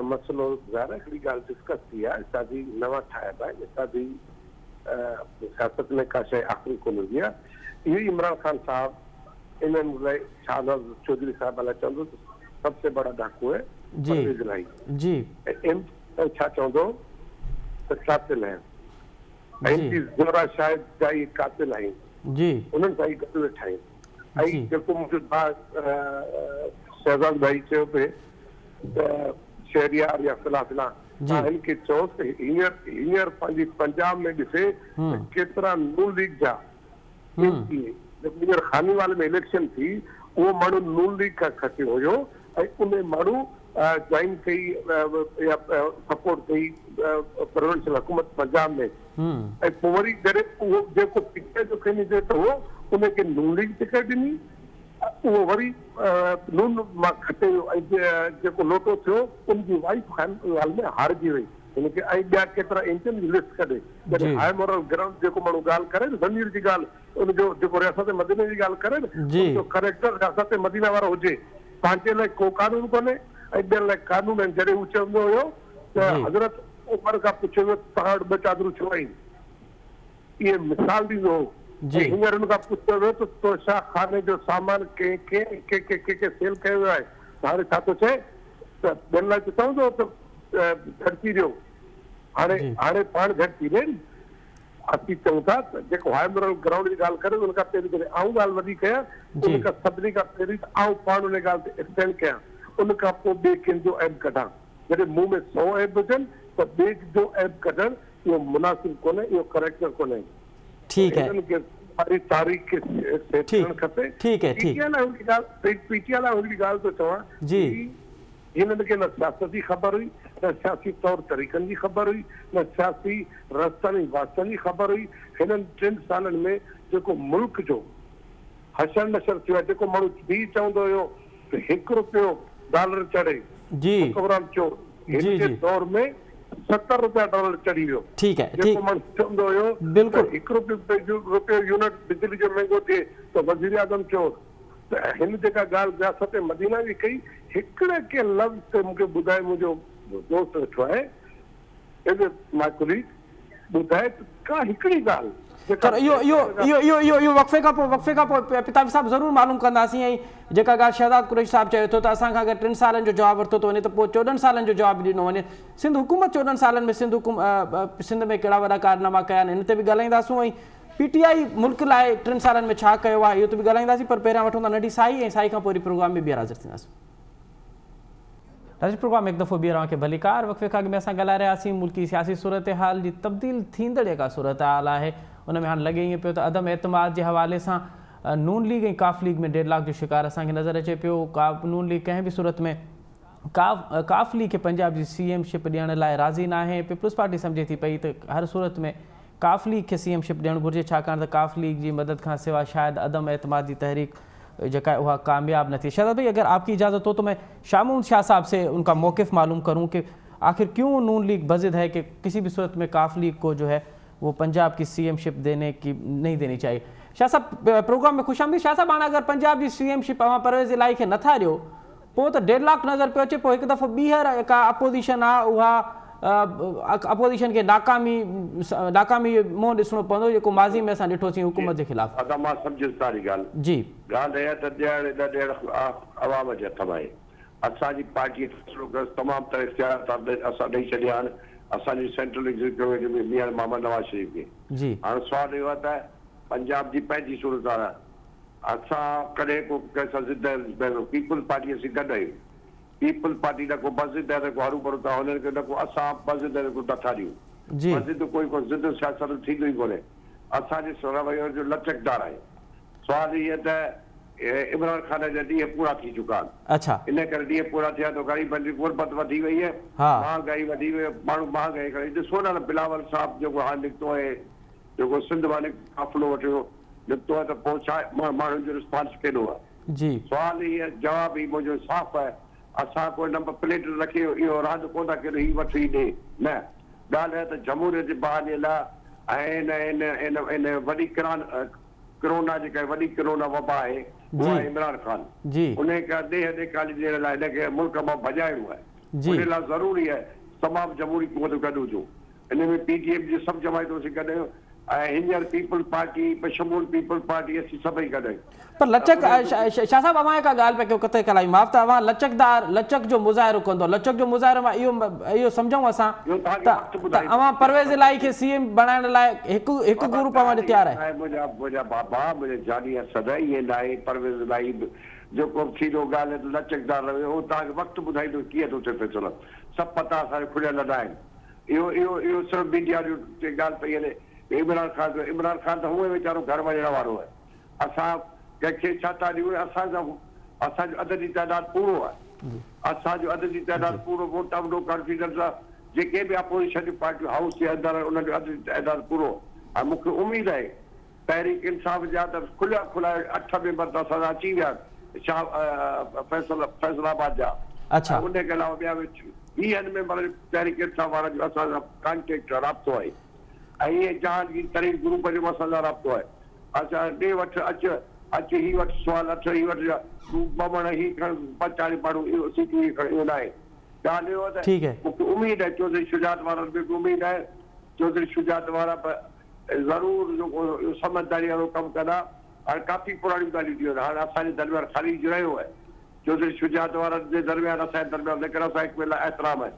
मसइलो ज़ाहिर हिकिड़ी ॻाल्हि डिस्कस थी आहे, असांजी नवां ठाहिया पिया आहिनि, असांजी सियासत में का शइ आख़िरी कोन हूंदी आहे। इहो ई इमरान ख़ान साहब इन्हनि लाइ शाहनवाज़ चौधरी साहब लाइ चवंदो सबसे बड़ा डाकू है परवेज़ इलाही जी छा चवंदो त कातिल आहिनि ऐं ज़ोरा शाहिद जा इहे कातिल आहिनि जी उन्हनि सां ई गॾु वेठा आहिनि। ऐं जेको मुंहिंजो भाउ शहज़ाद भाई चयो पिए त शहरियार या फिला तव्हां हिन खे चयोसि त हींअर पंहिंजी पंजाब में ॾिसे त केतिरा नून लीग जा हींअर खानीवाल में इलेक्शन थी उहो माण्हू नून लीग खां खटियो हुयो ऐं उन माण्हू ज्वाइन कई या सपोर्ट कई प्रोविंशियल हुकूमत पंजाब में ऐं पोइ वरी जॾहिं उहो जेको पिछले जो कैंडिडेट हो उनखे नून लीग टिकट ॾिनी उहो वरी नून मां खटे वियो ऐं जेको लोटो थियो उनजी वाइफ खानीवाल में हारजी वई हिनखे ऐं ॿिया केतिरा इंचनि जी लिस्ट कढे जॾहिं हाई मॉरल ग्राउंड जेको माण्हू ॻाल्हि करे न ज़मीर जी ॻाल्हि उनजो जेको रियासत मदीने जी ॻाल्हि करे न उनजो करेक्टर रियासत मदीना वारो हुजे पंहिंजे लाइ को कानून कोन्हे ऐं ॿियनि लाइ कानून आहिनि। जॾहिं हू चवंदो हुयो त हज़रत उमर खां पुछियो वियो तव्हां वटि 2 चादरूं छो आहिनि इहे मिसाल ॾींदो हो। हींअर हुन खां पुछियो वियो त तो छा खाने जो सामान के सेल कयो वियो आहे त हाणे छा थो चए त ॿियनि लाइ त चवंदो त घटि ॾियो हाणे पाण घटि थी ॾे न असीं चऊं था त जेको हाई मॉरल ग्राउंड जी ॻाल्हि करे उन खां पहिरीं जॾहिं आऊं ॻाल्हि वॾी कयां उन खां सभिनी खां पहिरीं त आऊं पाण उन ॻाल्हि ते एक्सटेंड कयां उन खां पोइ ॿिए कंहिंजो ऐब कढां जॾहिं मूं में 100 ऐब हुजनि त ॿिए जो ऐब कढणु इहो मुनासिब कोन्हे इहो करेक्टर कोन्हे। ठीक है सारी तारीख़ खे सेट करणु खपे। ठीक है पीटीआई लाइ हुनजी ॻाल्हि थो चवां जी हिननि खे न सियासत जी ख़बर हुई न सियासी तौर तरीक़नि जी ख़बर हुई न सियासी रस्तनि वास्तनि जी ख़बर हुई। हिननि 3 सालनि में जेको मुल्क जो हशर नशर थियो आहे जेको माण्हू बि चवंदो हुयो त $1 चढ़े जी हुकुमरान चयो हिन जे दौर में $70 चढ़ी वियो। ठीक है जेको माण्हू चवंदो हुयो बिल्कुल ₹1 यूनिट बिजली जो महांगो थिए त वज़ीर आज़म चयो त हिन जेका ॻाल्हि रियासत मदीना जी कई हिकिड़े के लफ़्ज़ ते मूंखे ॿुधाए मुंहिंजो दोस्त वेठो आहे मां कुलीग ॿुधाए का हिकिड़ी ॻाल्हि पर यो वक़फ़े खां पोइ पिताब साहब ज़रूरु मालूम कंदासीं ऐं जेका ॻाल्हि शहज़ाद कुरैशी साहब चयो थो त असां खां अगरि 3 सालनि जो जवाबु वरितो थो वञे त पोइ 14 सालनि जो जवाबु ॾिनो वञे। सिंध हुकूमत 14 सालनि में सिंध में कहिड़ा वॾा कारनामा कया आहिनि हिन ते बि ॻाल्हाईंदासूं ऐं पीटीआई मुल्क लाइ 3 सालनि में छा कयो आहे इहो त बि ॻाल्हाईंदासीं पर पहिरियां वठूं था नंढी साई ऐं साई खां पोइ वरी प्रोग्राम में ॿीहर हाज़िर थींदासीं। प्रोग्राम एक दफ़ो ॿीहर के भलीकार वक़फ़े खां अॻु में असां ॻाल्हाए रहियासीं मुल्की सियासी सूरत हाल जी तब्दील थींदड़ जेका सूरत हाल आहे उन में हाणे लॻे ईअं पियो त अदम एतमाद जे हवाले सां नून लीग ऐं काफ लीग में 1.5 लाख जो शिकार असांखे नज़र अचे पियो। नून लीग कंहिं बि सूरत में काफ लीग खे पंजाब जी CM-शिप ॾियण लाइ राज़ी न आहे। पीपल्स पार्टी सम्झे थी पई त हर सूरत में काफ लीग खे CM-शिप ॾियणु घुरिजे छाकाणि त काफ लीग जी मदद खां सवाइ शायदि अदम एतमाद जी तहरीक जगह वह कामयाब न थी। शहज़ाद भाई अगर आपकी इजाज़त हो तो मैं शामून शाह साहब से उनका मौक़िफ़ मालूम करूं कि आखिर क्यों नून लीग बज़िद है कि किसी भी सूरत में काफ लीग को जो है वो पंजाब की CM-शिप देने की नहीं देनी चाहिए। शाह साहब प्रोग्राम में खुशामदीद। शाह साहब हाणे अगर पंजाब की CM-शिप परवेज़ इलाही खे नथा ॾियो पोइ त 1.5 लाख नज़र पियो अचे पोइ हिकु दफ़ो ॿीहर का अपोज़िशन आहे उहा अपोज़िशन के नाकामी मुंहुं ॾिसणो पवंदो जेको माज़ी में असां ॾिठोसीं हुकूमत जे ख़िलाफ़। अदा मां सम्झुसि तारी ॻाल्हि जी ॻाल्हि इहा त ॾियण अवाम जे हथ में आहे। असांजी पार्टी तमामु तरह इख़्तियार असां ॾेई छॾिया आहिनि असांजी सेंट्रल एग्ज़ीक्यूटिव में मियां मोहम्मद नवाज़ शरीफ़ खे। जी हाणे सुवालु इहो आहे त पंजाब जी पंहिंजी सूरत आहे असां कॾहिं को कंहिंसां ज़िद पीपल्स पार्टीअ सां गॾु आहियूं। पीपल्स पार्टी न को बज़िद आहे न को हरू भरू था हुननि खे न को असां बज़िद न को नथा ॾियूं। बज़िद कोई ज़िद सियासत थींदो ई कोन्हे असांजे रवैये जो लचकदार आहे। सुवालु इहो त इमरान खान जा ॾींहं पूरा थी चुका आहिनि। अच्छा इन करे ॾींहं पूरा थिया त ग़रीबनि जी गुरबत वधी वई आहे महांगाई वधी वई माण्हू महांगाई करे ॾिसो न बिलावल साहब जेको हाणे निकितो आहे जेको सिंध मां काफ़िलो वठियो निकितो आहे त पोइ छा माण्हुनि जो रिस्पॉन्स केॾो आहे। जी सुवालु इहो जवाबु ई मुंहिंजो साफ़ आहे असां कोई नंबर प्लेट रखी इहो रांदि कोन था कयूं हीउ वठी ॾे न ॻाल्हि आहे त जमहूरियत जे बहाने लाइ ऐं इन वॾी कोरोना जेका वॾी कोरोना वबा आहे उहा इमरान ख़ान उन खे ॾेह ॾेखारी ॾियण लाइ हिनखे मुल्क मां भॼाइणो आहे उन लाइ ज़रूरी आहे तमामु जमहूरी हुकूमत गॾु हुजो। इन में PTM जी सभु जमायतूं असीं गॾु हींअर पीपल पार्टी बशमूल पीपल पार्टी असीं सभई गॾु आहियूं। पर लचक शाह साहब अवां का ॻाल्हि पिया कयो कतई कलाई माफ़ त अवां लचक जो मुज़ाहिरो कंदो लचक जो मुज़ाहिरो मां इहो सम्झूं असां त अवां परवेज़ इलाही खे सीएम बणाइण लाइ हिकु ग्रुप अवां ॾे तयारु आहे। मुंहिंजा बाबा मुंहिंजे जानी सदाई इहे न आहे परवेज़ इलाही जेको थींदो ॻाल्हि लचकदार रहे उहो तव्हांखे वक़्तु ॿुधाईंदो कीअं थो थिए फैसलो सभु पता असांखे खुलियल न आहिनि। इहो सिर्फ़ु मीडिया जो ॻाल्हि पई हले इमरान ख़ान त हूअं वीचारो घर वञण वारो आहे। असां कंहिंखे छा था ॾियूं असांजो अध जी तइदाद पूरो आहे। असांजो अध जी तइदाद पूरो वोट ऑफ नो कॉन्फिडेंस आहे। जेके बि अपोजिशन जूं पार्टियूं हाउस जे अंदरि आहिनि उन्हनि जो अध जी तइदाद पूरो ऐं मूंखे उमेद आहे तहरीक इंसाफ़ जा त खुला 8 मेंबर त असां अची विया फैसलाबाद जा। अच्छा उनखे अलावा ॿिया 20 मेंबर तहरीक इंसाफ़ वारनि जो असांजो कॉन्टेक्ट राब्तो आहे ऐं इहे जहांगीर तरीन ग्रुप जो असांजो राब्तो आहे। असां ॾे वठि अच ही वटि सुवाल अच ही वटि बमण ही खण 40 माण्हू इहो सीटूं ही खण इहो न आहे। ॻाल्हि इहो आहे मूंखे उमेद आहे चौधरी शुजात वारनि खे बि उमेद आहे चौधरी शुजात वारा ज़रूरु जेको समझदारी वारो कमु कंदा। हाणे काफ़ी पुराणियूं ॻाल्हियूं थी वियूं हाणे असांजे दरमियान ख़ाली रहियो आहे चौधरी शुजात वारनि जे दरमियान असांजे दरमियान लेकिन असां हिकु ॿिए लाइ एतिराम आहे।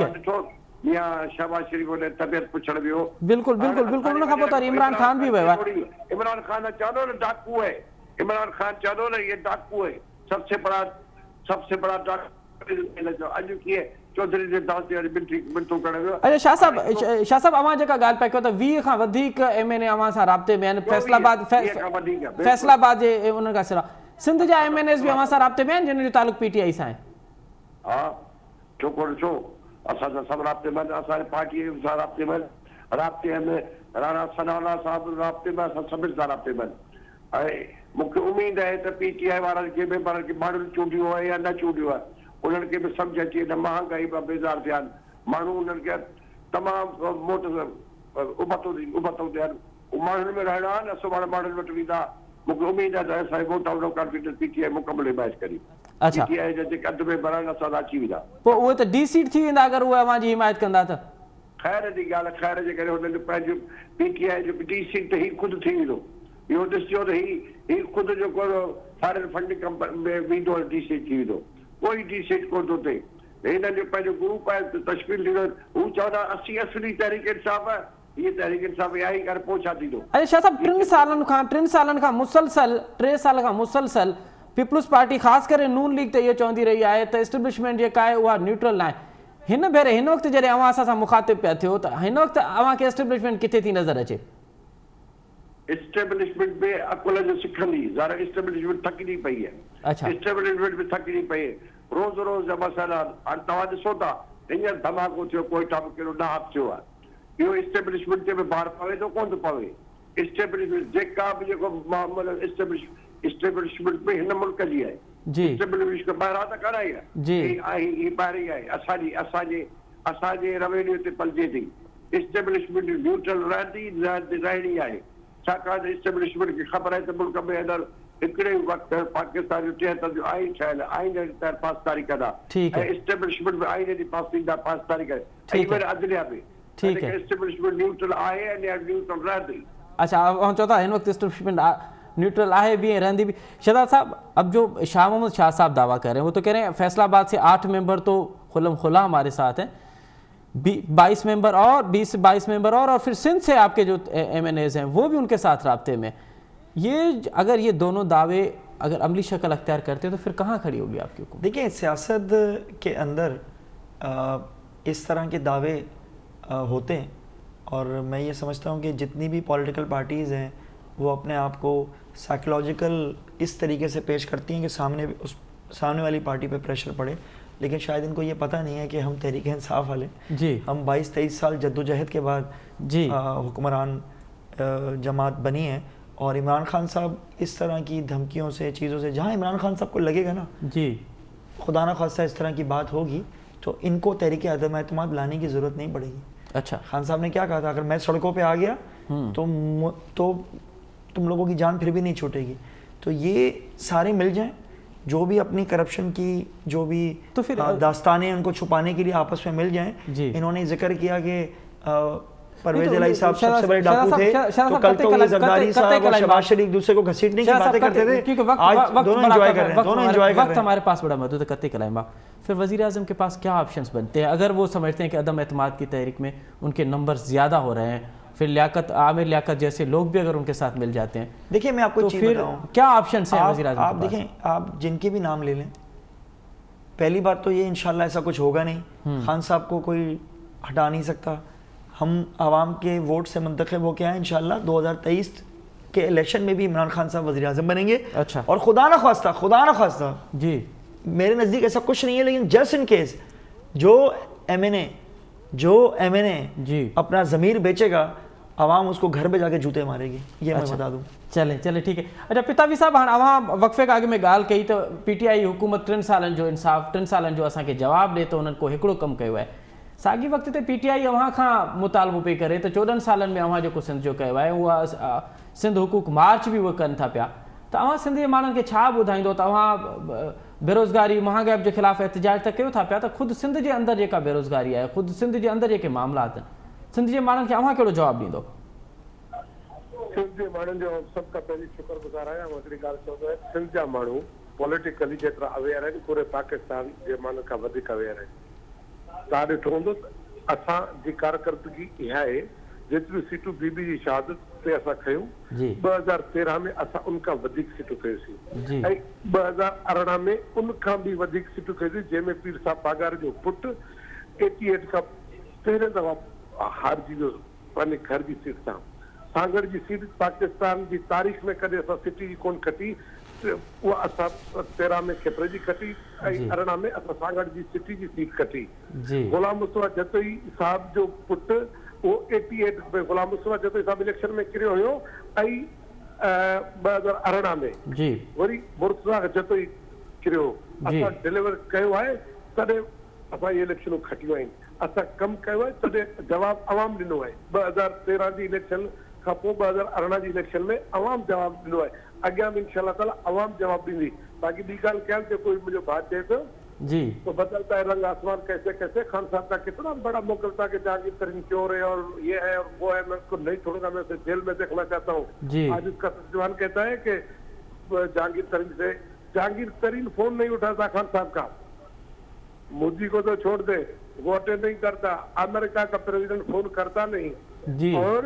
ॾिठो मियां शहबाज शरीफ ने तबियत पुछण वियो बिल्कुल उन खां पोइ त इमरान खान बि वियो आहे। इमरान खान चवंदो न डाकू है इमरान खान चवंदो न ये डाकू है सबसे बड़ा डाकू अॼु कीअं चौधरी जे दास ते मिंटू करण वियो। अच्छा शाह साहब अवां जेका ॻाल्हि पिया कयो त 20 खां वधीक एमएनए अवां सां राब्ते में आहिनि फैसलाबाद जे उन खां सिवा सिंध जा एमएनएस बि अवां सां राब्ते में आहिनि जिन जो तालुक पीटीआई सां आहे। हा छोकिरो ॾिसो असां त सभु राब्ते में असांजे पार्टी सां राब्ते में राणा सनावला साहब राब्ते में असां सभिनि सां राब्ते में ऐं मूंखे उमेद आहे त पीटीआई वारनि खे मेंबरनि खे माण्हुनि चूंडियो आहे या न चूंडियो आहे उन्हनि खे बि सम्झ अची वञे महांगाई में बेज़ार थिया आहिनि माण्हू उन्हनि खे तमामु मोट उबतो थियनि माण्हुनि में रहणा न सुभाणे माण्हुनि वटि वेंदा। मूंखे उमेद आहे त असांजे vote of no confidence PTI मुकमल हिमायत करी। अच्छा पीटीआई जा जेके अधु में बरान असां अची वेंदा पोइ उहे त डी सीट थी वेंदा अगरि उहे अवां जी हिमायत कंदा त ख़ैर जी ॻाल्हि ख़ैर जे करे हुननि जो पंहिंजो पीटीआई जो डी सीट त ही ख़ुदि थी वेंदो इहो ॾिसिजो त ही ख़ुदि जेको फॉरेन फंडिंग में वेंदो डी सीट थी वेंदो कोई डी सीट कोन थो थिए। हिननि जो पंहिंजो ग्रुप आहे तशकील थींदो हू चवंदा असली तहरीक इंसाफ़ आहे ये तहरीक इंसाफ़ इहा ई करे पोइ छा थींदो। अरे शाह साहब 3 सालनि खां मुसलसल 3 साल खां मुसलसल पीपल्स पार्टी ख़ासि करे नून लीग त इहो चवंदी रही आहे त एस्टेब्लिशमेंट जेका आहे उहा न्यूट्रल न आहे। हिन भेरे हिन वक़्तु जॾहिं अवां असां सां मुखातिब पिया थियो त हिन वक़्तु अवांखे एस्टेब्लिशमेंट किथे थी नज़र अचे। एस्टेब्लिशमेंट में अकुल जो सिखंदी ज़ाहिर एस्टेब्लिशमेंट थकिजी पई आहे। अच्छा एस्टेब्लिशमेंट में थकिजी पई आहे रोज़ जा मसइला हाणे तव्हां ॾिसो था हींअर धमाको थियो कोयटा में कहिड़ो ॾाहु थियो आहे इहो एस्टेब्लिशमेंट ते बि भार पवे थो कोन थो पवे। एस्टेब्लिशमेंट जेका बि जेको मामलो एस्टेब्लिशमेंट में हिन मुल्क जी आहे जी एस्टेब्लिशमेंट ॿाहिरां त कराई आहे ही ॿाहिरि ई आहे असांजे रवेन्यू ते पलिजे थी। एस्टेब्लिशमेंट न्यूट्रल रहणी आहे छाकाणि एस्टेब्लिशमेंट खे ख़बर आहे त मुल्क में अंदरि हिकिड़े वक़्तु पाकिस्तान जो 73 जो आइन ठहियल आइन तहत 5 तारीख़ कंदा ऐं एस्टेब्लिशमेंट में आइन जी पास थींदा 5 तारीख़ ऐं वरी अदलिया में ठीक है एस्टेब्लिशमेंट न्यूट्रल आहे ऐं न्यूट्रल रहंदी। अच्छा हम चौथा इन वक्त एस्टेब्लिशमेंट न्यूट्रल आहे भी रहंदी भी। शहजाद साहब अब जो शाह मोहम्मद शाह साहब दावा कर रहे हैं वो तो कह रहे हैं फैसलाबाद से 8 मेंबर तो खुल्लम खुला हमारे साथ हैं 22 मेंबर और 20-22 मेंबर और फिर सिंध से आपके जो एमएनएज हैं वो भी उनके साथ राब्ते में। ये अगर ये दोनों दावे अगर अमली शक्ल अख्तियार करते हैं तो फिर कहाँ खड़ी होगी आपकी हुकूमत। देखिए सियासत के अंदर इस तरह के दावे होते हैं और मैं ये समझता हूँ कि जितनी भी पॉलिटिकल पार्टीज़ हैं वो अपने आप को साइकोलॉजिकल इस तरीके से पेश करती हैं कि सामने वाली पार्टी पे प्रेशर पड़े, लेकिन शायद इनको ये पता नहीं है कि हम तहरीक इंसाफ वाले जी हम 22-23 साल जद्दोजहद के बाद जी हुक्मरान जमात बनी है और इमरान खान साहब इस तरह की धमकियों से चीज़ों से जहाँ इमरान खान साहब को लगेगा ना जी खुदा न खास्ता इस तरह की बात होगी तो इनको तहरीक अदम एतमाद लाने की ज़रूरत नहीं पड़ेगी। अच्छा खान साहब ने क्या कहा था अगर मैं सड़कों पे आ गया तो तुम लोगों की जान फिर भी नहीं छूटेगी। तो ये सारे मिल जाएं जो भी अपनी करप्शन की जो भी तो फिर दास्तानें उनको छुपाने के लिए आपस में मिल जाएं। इन्होंने जिक्र किया कि परवेज इलाही साहब सबसे बड़े डाकू थे, तो कल तो ये जरदारी साहब और शहबाज शरीफ एक दूसरे को घसीटने की बातें करते थे, आज दोनों एंजॉय कर रहे हैं, दोनों एंजॉय कर रहे हैं। वक्त हमारे पास बड़ा महदूद है, कत्ते कलाइमा। फिर वज़ीर आज़म के पास क्या ऑप्शंस बनते हैं अगर वो समझते हैं कि अदम एतमाद की तहरीक में उनके नंबर ज़्यादा हो रहे हैं, फिर लियाकत आमिर लियाकत जैसे लोग भी अगर उनके साथ मिल जाते हैं? देखिए मैं आपको तो चीज़ फिर बताऊं, क्या ऑप्शंस हैं वज़ीर आज़म आप के पास? देखें, आप जिनके भी नाम ले लें, पहली बात तो ये इंशाल्लाह ऐसा कुछ होगा नहीं, खान साहब को कोई हटा नहीं सकता, हम आवाम के वोट से मुंतखब होके आए, इंशाल्लाह 2023 के इलेक्शन में भी इमरान खान साहब वज़ीर आज़म बनेंगे। अच्छा। और खुदा ना ख्वास्ता जी, मेरे नज़दीक ऐसा कुछ नहीं है, लेकिन जस्ट इन केस जो एमएनए जी अपना ज़मीर बेचेगा, आवाम उसको घर पे जाके जूते मारेगी, ये मैं बता दूं। चले ठीक है। अच्छा पितावी साहब, हाँ वहाँ वक्फे के आगे में ॻाल्हि कई तो PTI हुकूमत 3 सालनि जो इंसाफ़ 3 सालनि जो असांखे जवाब ॾे तो उन्हनि को हिकिड़ो कमु कयो आहे, साॻी वक़्त ते PTI अव्हां खां मुतालबो पई करे त 14 सालनि में अव्हां जेको सिंध जो कयो आहे उहा सिंध हुकूक मार्च बि उहे कनि था पिया, त अव्हां सिंध जे माण्हुनि खे छा ॿुधाईंदो त अव्हां बेरोज़गारी महांगाई जे ख़िलाफ़ एहतजाज त कयो था पिया, त ख़ुदि सिंध जे अंदरि जेका बेरोज़गारी आहे, ख़ुदि सिंध जे अंदरि जेके मामलात आहिनि, सिंध जे माण्हुनि खे अव्हां कहिड़ो जवाबु ॾींदो? सिंध जे माण्हुनि जो सभ खां पहिरीं शुक्रगुज़ार आहियां। हिकिड़ी ॻाल्हि चवंदो आहे, सिंध जा माण्हू पॉलिटिकली जेतिरा अवेयर आहिनि पूरे पाकिस्तान जे माण्हुनि खां वधीक अवेयर आहिनि। तव्हां ॾिठो हूंदो असांजी कारकर्दगी इहा आहे, जेतिरियूं सीटूं बीबी जी शहादत ते असां खयूं 2013 में असां उन खां वधीक सीटूं कयोसीं, ऐं 2018 में उन खां बि वधीक सीटूं कयोसीं, जंहिंमें पीर साहब पागार जो पुटु 88 खां पहिरें दफ़ा हारजी वियो पंहिंजे घर जी सीट सां। सांगड़ जी सीट पाकिस्तान जी तारीख़ में कॾहिं असां सिटी जी कोन खटी, उहा असां 13 में खेपरे जी खटी ऐं 18 में असां सांगड़ जी सिटी जी सीट खटी। गुलाम मुस्तफा जतोई साहब जो पुटु उहो 88 में गुलाम मुस्तफा जतोई साहब इलेक्शन में किरियो हुयो, ऐं 2018 में वरी मुर्तज़ा जतोई किरियो। असां डिलीवर कयो आहे, तॾहिं असां इहे इलेक्शनूं खटियूं आहिनि, असां कमु कयो आहे, तॾहिं जवाबु अवाम ॾिनो आहे। 2013 जी इलेक्शन खां पोइ 2018 जी इलेक्शन में अवाम जवाबु ॾिनो आहे, अॻियां बि इंशाअल्लाह ताला अवाम जवाबु ॾींदी। बाक़ी ॿी ॻाल्हि कयां कि कोई मुंहिंजो भाउ चए थो तो बदलता है रंग आसमान कैसे कैसे, खान साहब का कितना बड़ा मोकलता कि जहांगीर तरीन चोर है और ये है और वो है, मैं उसको नहीं छोड़ूंगा, मैं उसे जेल में देखना चाहता हूँ। आज उसका जवान कहता है कि जहांगीर तरीन फोन नहीं उठाता खान साहब का, मोदी को तो छोड़ दे, वो अटेंड नहीं करता, अमेरिका का प्रेसिडेंट फोन करता नहीं, और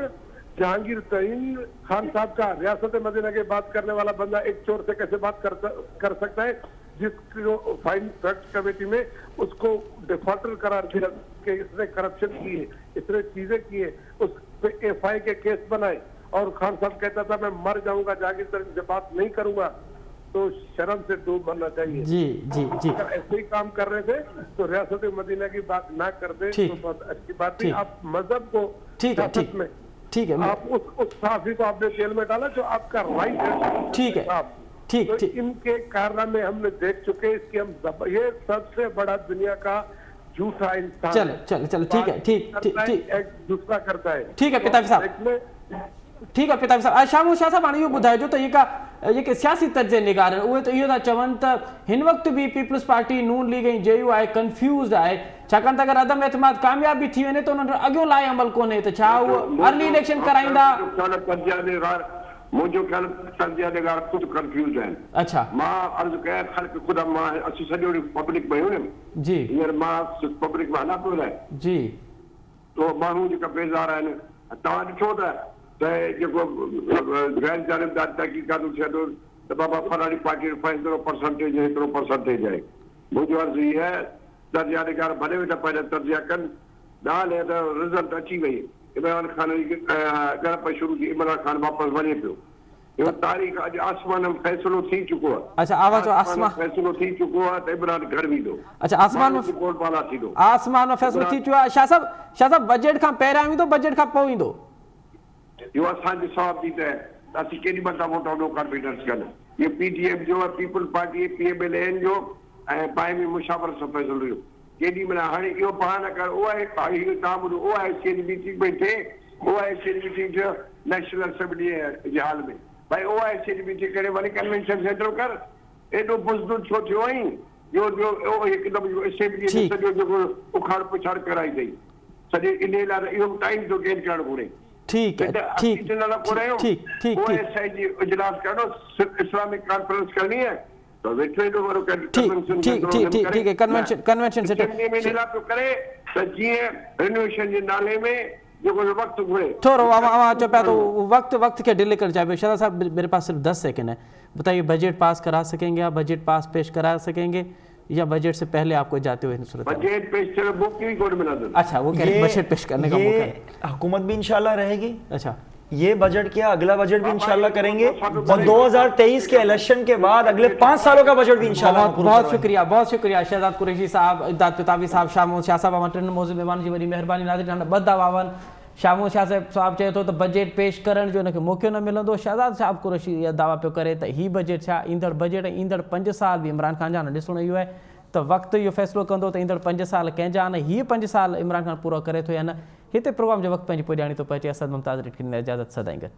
जहांगीर तरीन खान साहब का रियासत मदीना के बात करने वाला बंदा एक चोर से कैसे बात कर सकता है, जिसको फाइन फैक्ट कमेटी में उसको डिफॉल्टर करार दिया कि इसने करप्शन की है, इसने चीजें की है, उस पे FI के केस बनाए, और खान साहब कहता था मैं मर जाऊंगा, जहांगीर तरीन से बात नहीं करूंगा। तो शर्म से डूब मरना चाहिए। अगर ऐसे ही काम कर रहे थे तो रियासत मदीना की बात ना करते तो बहुत अच्छी बात थी। आप मजहब को सियासत में, ठीक है, आप उस साफी को आपने जेल में डाला जो आपका राइट है, ठीक है, ठीक। इनके कारनामे हमने देख चुके, इसकी हम ये सबसे बड़ा दुनिया का झूठा इंसान। चलो ठीक है, ठीक दूसरा करता है। ठीक है पिताजी साहब, ठीक है पिताजी साहब। शामू शाह साहब हाणे इहो ॿुधाइजो त जेके सियासी तर्ज़े निगार आहिनि उहे त इहो था चवनि त हिन वक़्तु बि पीपल्स पार्टी नून लीग ऐं JU आहे कंफ्यूज़ आहे, छाकाणि त अगरि अदम एतमाद कामयाब बि थी वञे त उन्हनि अॻियो लाइ अमल कोन्हे, त छा उहो अर्ली इलेक्शन कराईंदा? मुझे ख्याल तर्जिया निगार खुद कंफ्यूज है। अच्छा, मां अर्ज कया खल्क खुदा मां असि सॼो पब्लिक में हुयम जी, हींअर मां पब्लिक में हला पियो जी, तो माण्हू जेका बेज़ार आहिनि, तव्हां ॾिठो त जेको गैर जानिबदार तहक़ीक़ातूं थियनि त बाबा फलाणी पार्टी हेतिरो परसेंटेज आहे। मुंहिंजो अर्ज़ु इहा आहे तर्जिया निगार भले वेठा पहिरियों तर्जिया कनि, ॻाल्हि त रिज़ल्ट अची वई, इमरान खान जी ॻणप शुरू थी, इमरान खान वापसि वञे पियो, इहो तारीख़ अॼु आसमान में फ़ैसिलो थी चुको आहे। अच्छा, आवाज़ आसमान फ़ैसिलो थी चुको आहे त इमरान घर वेंदो। अच्छा, आसमान में बोलबाला थींदो, आसमान में फ़ैसिलो थी चुको आहे। शाह साहब बजट खां पहिरियां ईंदो, बजट खां पोइ ईंदो? इहो असांजो सवाब थी त असीं केॾी महिल था वोट नो कॉन्फिडेंस कनि। इहो PTM जो आहे, पीपल पार्टी PMLN जो ऐं बाइमी मुशावरत सां फ़ैसिलो हुयो। केॾी महिल हाणे इहो पाण न कर, उहा तव्हां ॿुधो OIC जी मीटिंग पई थिए, OIC जी मीटिंग थियो नेशनल असेंबली जे हाल में, भाई OIC जी मीटिंग करे वरी कन्वेंशन सेंटर कर, एॾो बुज़दुल छो थियो आई जो हिकदमि असेंबली सॼो जेको उखाड़ पुछाड़ कराई अथई। सॼे इन लाइ इहो टाइम थो गेन करणु घुरे। ठीक है, ठीक ठीक ठीक वो ठीक एसआई जी इजलास करो, इस्लामिक कॉन्फ्रेंस करनी है तो वेठे जो वारो ठीक ठीक ठीक ठीक ठीक है, कन्वेंशन कन्वेंशन से तो करे तो जीअं रिनोवेशन जे नाले में जो वक्त घुरे थोड़ा आवाम चो पाया तो वक्त के डिले कर चाहिए। शहजाद साहब मेरे पास सिर्फ 10 सेकंड है, बताइए बजट पास करा सकेंगे आप, बजट पास पेश करा सकेंगे या बजट से पहले आपको जाते हुए सूरत? बजट पेश कर मौका ही कोई मिला। अच्छा, वो कह रहे बजट पेश करने का मौका है। हुकूमत भी इंशाल्लाह रहेगी। अच्छा, ये बजट क्या, अगला बजट भी इंशाल्लाह करेंगे और 2023 के इलेक्शन के बाद अगले 5 सालों का बजट भी इंशाल्लाह। बहुत शुक्रिया शहजाद कुरैशी साहब, इमदाद पितावी साहब, शामो शाह साहब, हमारे टिन मौजूद मेहमान जी वरी मेहरबानी। नाज़रीन ॿ दावावन शामो शाह साहब चए थो त बजट पेश करण जो इनखे मौक़ो न मिलंदो। शहजाद साहब कुरैशी इहा दावा पियो करे त ही बजट छा ईंदड़ बजट ईंदड़ 5 साल भी इमरान खान जा न ॾिसणो इहो आहे त वक़्तु इहो फ़ैसिलो कंदो त ईंदड़ 5 साल कंहिंजा आहिनि, हीअ 5 साल इमरान खान पूरो करे थो या न। हिते प्रोग्राम जो वक़्तु पंहिंजी पुॼाणी थो पहुचे। असद मुमताज़ रिटकिन इजाज़त सदाईं गॾु।